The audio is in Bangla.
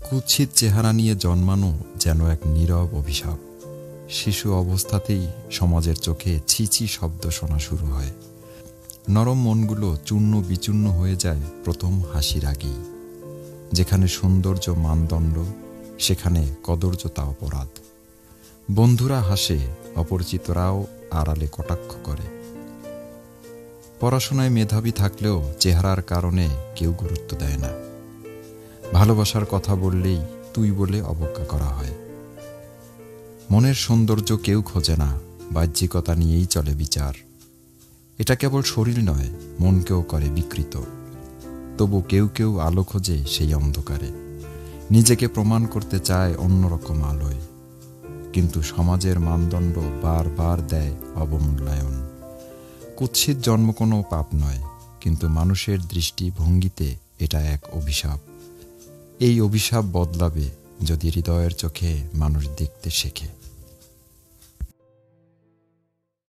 কুৎসিত চেহারা নিয়ে জন্মানো যেন এক নীরব অভিশাপ। শিশু অবস্থাতেই সমাজের চোখে ছি ছি শব্দ শোনা শুরু হয়। নরম মনগুলো চূর্ণ বিচূর্ণ হয়ে যায় প্রথম হাসির আগেই। যেখানে সৌন্দর্য মানদণ্ড, সেখানে কদর্যতা অপরাধ। বন্ধুরা হাসে, অপরিচিতরাও আড়ালে কটাক্ষ করে। পড়াশোনায় মেধাবী থাকলেও চেহারার কারণে কেউ গুরুত্ব দেয় না। ভালোবাসার কথা বললেই তুই বলে অবজ্ঞা করা হয়। মনের সৌন্দর্য কেউ খোঁজে না, বাহ্যিকতা নিয়েই চলে বিচার। এটা কেবল শরীর নয়, মনকেও করে বিকৃত। তবু কেউ কেউ আলো খোঁজে সেই অন্ধকারে, নিজেকে প্রমাণ করতে চায় অন্যরকম আলোয়। কিন্তু সমাজের মানদণ্ড বারবার দেয় অবমূল্যায়ন। কুৎসিত জন্ম কোনো পাপ নয়, কিন্তু মানুষের দৃষ্টিভঙ্গিতে এটা এক অভিশাপ। এই অভিশাপ বদলাবে যদি হৃদয়ের চোখে মানুষ দেখতে শেখে।